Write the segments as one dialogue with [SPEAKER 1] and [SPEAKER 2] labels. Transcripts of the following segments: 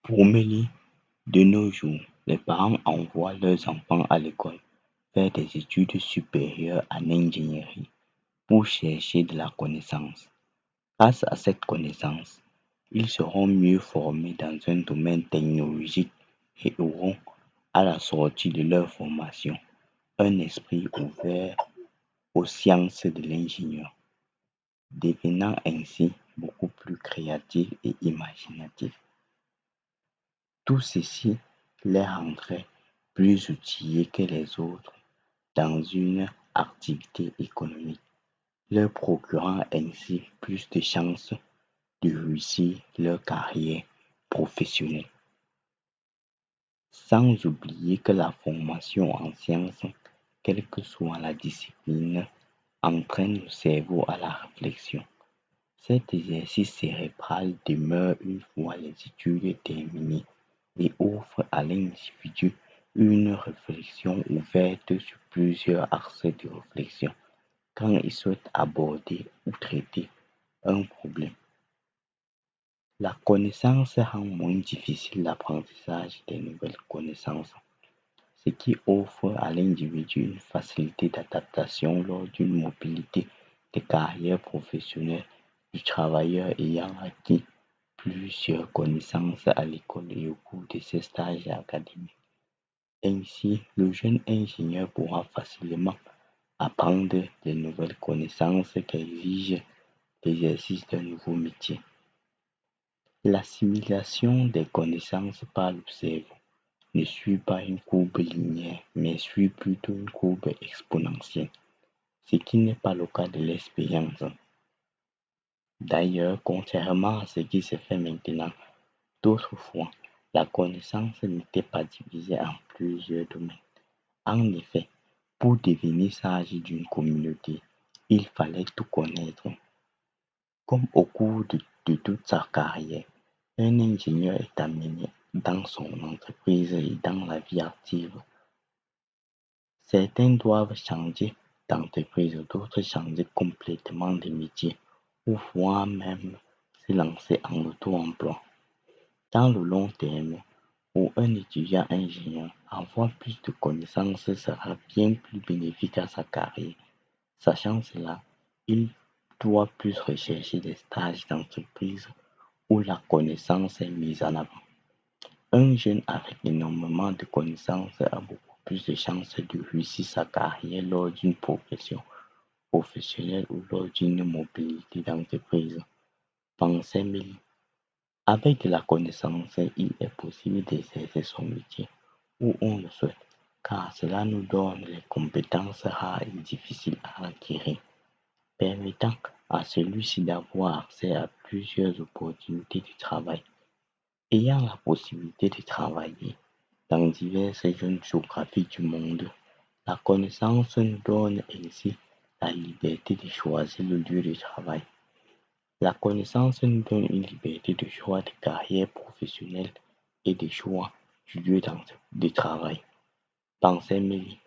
[SPEAKER 1] Pour Mélie, de nos jours, les parents envoient leurs enfants à l'école faire des études supérieures en ingénierie pour chercher de la connaissance. Grâce à cette connaissance, ils seront mieux formés dans un domaine technologique et auront, à la sortie de leur formation, un esprit ouvert aux sciences de l'ingénieur, devenant ainsi beaucoup plus créatifs et imaginatifs. Tout ceci les rendrait plus outillés que les autres dans une activité économique, leur procurant ainsi plus de chances de réussir leur carrière professionnelle. Sans oublier que la formation en sciences, quelle que soit la discipline, entraîne le cerveau à la réflexion. Cet exercice cérébral demeure une fois les études terminées et offre à l'individu une réflexion ouverte sur plusieurs axes de réflexion quand il souhaite aborder ou traiter un problème. La connaissance rend moins difficile l'apprentissage des nouvelles connaissances, ce qui offre à l'individu une facilité d'adaptation lors d'une mobilité de carrière professionnelle du travailleur ayant acquis plusieurs connaissances à l'école et au cours de ses stages académiques. Ainsi, le jeune ingénieur pourra facilement apprendre de nouvelles connaissances qu'exige l'exercice d'un nouveau métier. L'assimilation des connaissances par le cerveau ne suit pas une courbe linéaire, mais suit plutôt une courbe exponentielle, ce qui n'est pas le cas de l'expérience. D'ailleurs, contrairement à ce qui se fait maintenant, d'autrefois, la connaissance n'était pas divisée en plusieurs domaines. En effet, pour devenir sage d'une communauté, il fallait tout connaître. Comme au cours de toute sa carrière, un ingénieur est amené dans son entreprise et dans la vie active. Certains doivent changer d'entreprise, d'autres changer complètement de métier ou voire même se lancer en auto-emploi. Dans le long terme, pour un étudiant ingénieur, avoir plus de connaissances sera bien plus bénéfique à sa carrière. Sachant cela, il doit plus rechercher des stages d'entreprise où la connaissance est mise en avant. Un jeune avec énormément de connaissances a beaucoup plus de chances de réussir sa carrière lors d'une progression professionnelle ou lors d'une mobilité d'entreprise. Pensez Mélie. Avec de la connaissance, il est possible d'exercer son métier où on le souhaite, car cela nous donne les compétences rares et difficiles à acquérir, permettant à celui-ci d'avoir accès à plusieurs opportunités de travail. Ayant la possibilité de travailler dans diverses zones géographiques du monde, la connaissance nous donne ainsi la liberté de choisir le lieu de travail. La connaissance nous donne une liberté de choix de carrière professionnelle et de choix du lieu de travail. Pensez Mélie,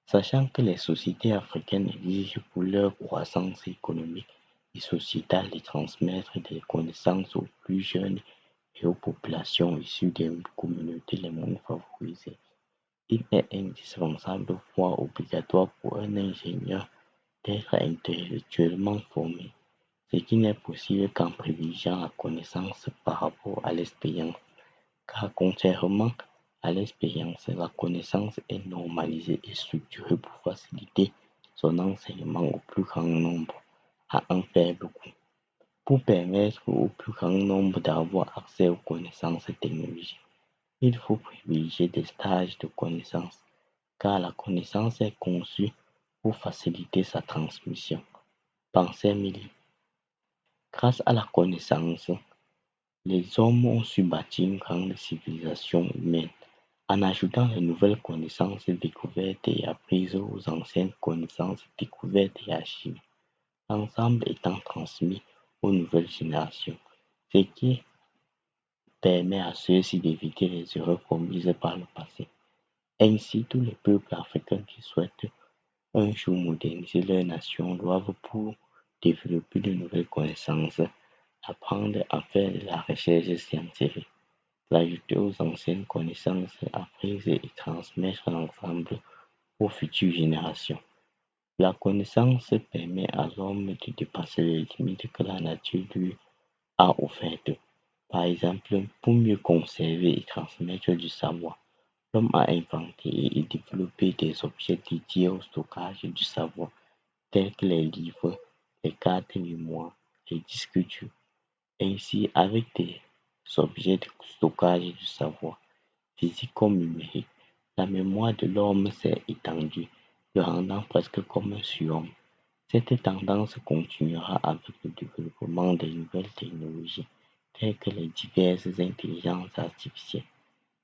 [SPEAKER 1] sachant que les sociétés africaines exigent pour leur croissance économique et sociétale de transmettre des connaissances aux plus jeunes et aux populations issues des communautés les moins favorisées. Il est indispensable, voire obligatoire pour un ingénieur d'être intellectuellement formé, ce qui n'est possible qu'en privilégiant la connaissance par rapport à l'expérience, car contrairement à l'expérience, la connaissance est normalisée et structurée pour faciliter son enseignement au plus grand nombre à un faible coût. Pour permettre au plus grand nombre d'avoir accès aux connaissances technologiques, il faut privilégier des stages de connaissances, car la connaissance est conçue pour faciliter sa transmission. Pensez Mélie. Grâce à la connaissance, les hommes ont su bâtir une grande civilisation humaine en ajoutant les nouvelles connaissances découvertes et apprises aux anciennes connaissances découvertes et archivées, l'ensemble étant transmis aux nouvelles générations, ce qui permet à ceux-ci d'éviter les erreurs commises par le passé. Ainsi, tous les peuples africains qui souhaitent un jour moderniser leur nation doivent, pour développer de nouvelles connaissances, apprendre à faire de la recherche scientifique, l'ajouter aux anciennes connaissances apprises et transmettre l'ensemble aux futures générations. La connaissance permet à l'homme de dépasser les limites que la nature lui a offertes. Par exemple, pour mieux conserver et transmettre du savoir, l'homme a inventé et développé des objets dédiés au stockage du savoir, tels que les livres, les cartes mémoire, les disques durs. Ainsi, avec des objets de stockage du savoir, physique comme numérique, la mémoire de l'homme s'est étendue, le rendant presque comme un surhomme. Cette tendance continuera avec le développement des nouvelles technologies, telles que les diverses intelligences artificielles,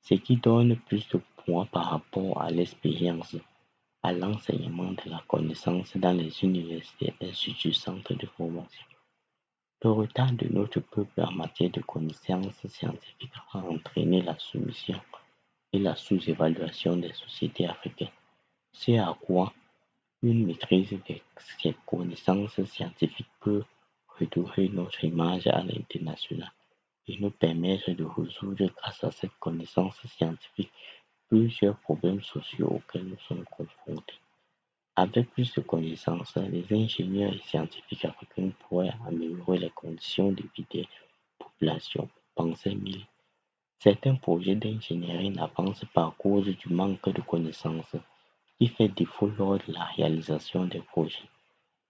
[SPEAKER 1] ce qui donne plus de poids par rapport à l'expérience, à l'enseignement de la connaissance dans les universités, instituts, centres de formation. Le retard de notre peuple en matière de connaissances scientifiques a entraîné la soumission et la sous-évaluation des sociétés africaines, c'est à quoi une maîtrise de ces connaissances scientifiques peut redorer notre image à l'international et nous permettre de résoudre grâce à cette connaissance scientifique plusieurs problèmes sociaux auxquels nous sommes confrontés. Avec plus de connaissances, les ingénieurs et scientifiques africains pourraient améliorer les conditions de vie des populations, pensait Mill. Certains projets d'ingénierie n'avancent pas à cause du manque de connaissances qui fait défaut lors de la réalisation des projets.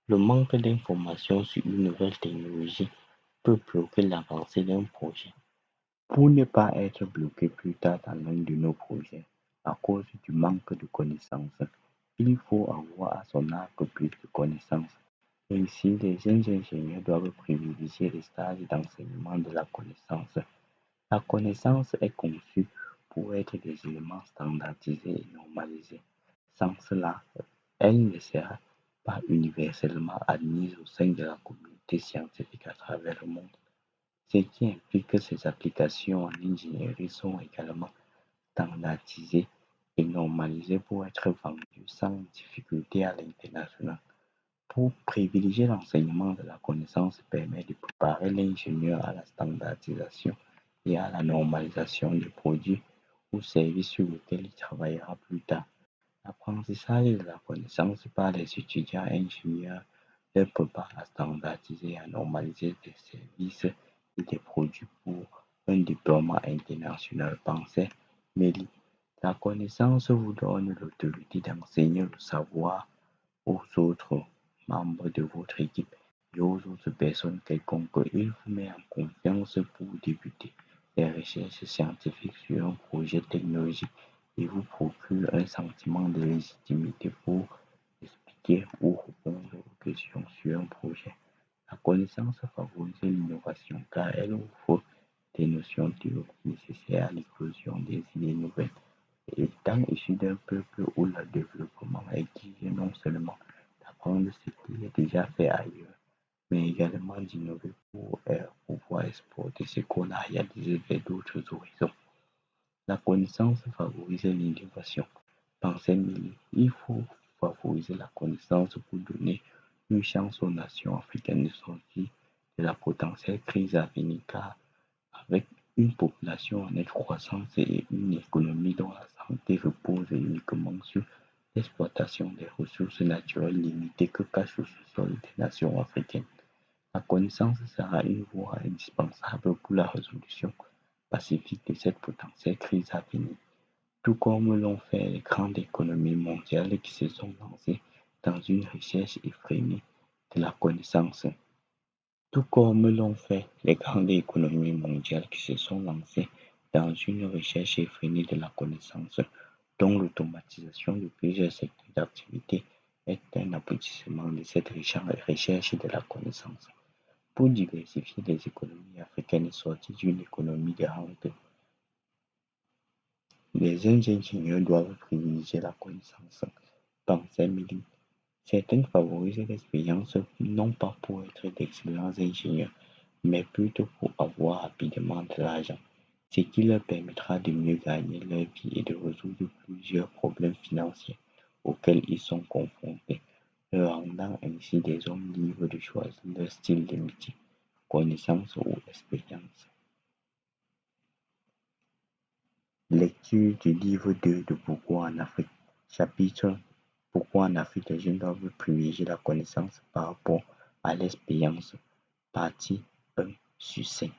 [SPEAKER 1] Le manque d'informations sur une nouvelle technologie peut bloquer l'avancée d'un projet. Pour ne pas être bloqué plus tard dans l'un de nos projets à cause du manque de connaissances, il faut avoir à son arc plus de connaissances. Ainsi, les jeunes ingénieurs doivent privilégier les stages d'enseignement de la connaissance. La connaissance est conçue pour être des éléments standardisés et normalisés. Sans cela, elle ne sera pas universellement admise au sein de la communauté scientifique à travers le monde, ce qui implique que ces applications en ingénierie sont également standardisées et normalisées pour être vendues sans difficulté à l'international. Pour privilégier l'enseignement de la connaissance permet de préparer l'ingénieur à la standardisation et à la normalisation des produits ou services sur lesquels il travaillera plus tard. L'apprentissage de la connaissance par les étudiants ingénieurs leur prépare à standardiser et à normaliser des services et des produits pour un déploiement international. Pensez, Mélie, la connaissance vous donne l'autorité d'enseigner le savoir aux autres membres de votre équipe et aux autres personnes quelconques. Il vous met en confiance pour débuter les recherches scientifiques sur un projet technologique et vous procure un sentiment de légitimité pour expliquer ou répondre aux questions sur un projet. La connaissance favorise l'innovation car elle offre des notions théoriques nécessaires à l'éclosion des idées nouvelles. Étant issu d'un peuple où le développement exige non seulement d'apprendre ce qui est déjà fait ailleurs, mais également d'innover pour pouvoir exporter ce qu'on a réalisé vers d'autres horizons. La connaissance favorise l'innovation. Pensez Milly, il faut favoriser la connaissance pour donner une chance aux nations africaines de sortir de la potentielle crise à venir, car avec une population en nette croissance et une économie dont la santé repose uniquement sur l'exploitation des ressources naturelles limitées que cache le sous-sol des nations africaines, la connaissance sera une voie indispensable pour la résolution pacifique de cette potentielle crise à venir, tout comme l'ont fait les grandes économies mondiales qui se sont lancées dans une recherche effrénée de la connaissance. Tout comme l'ont fait les grandes économies mondiales qui se sont lancées dans une recherche effrénée de la connaissance, dont l'automatisation de plusieurs secteurs d'activité est un aboutissement de cette recherche de la connaissance. Pour diversifier les économies africaines sorties d'une économie de rente, les jeunes ingénieurs doivent privilégier la connaissance. Pensez Milly. Certains favorisent l'expérience non pas pour être d'excellents ingénieurs, mais plutôt pour avoir rapidement de l'argent, ce qui leur permettra de mieux gagner leur vie et de résoudre plusieurs problèmes financiers auxquels ils sont confrontés, leur rendant ainsi des hommes libres de choisir leur style de métier, connaissance ou expérience. Lecture du livre 2 de Pourquoi en Afrique. Chapitre: Pourquoi en Afrique les jeunes doivent privilégier la connaissance par rapport à l'expérience. Partie 1 sur 5.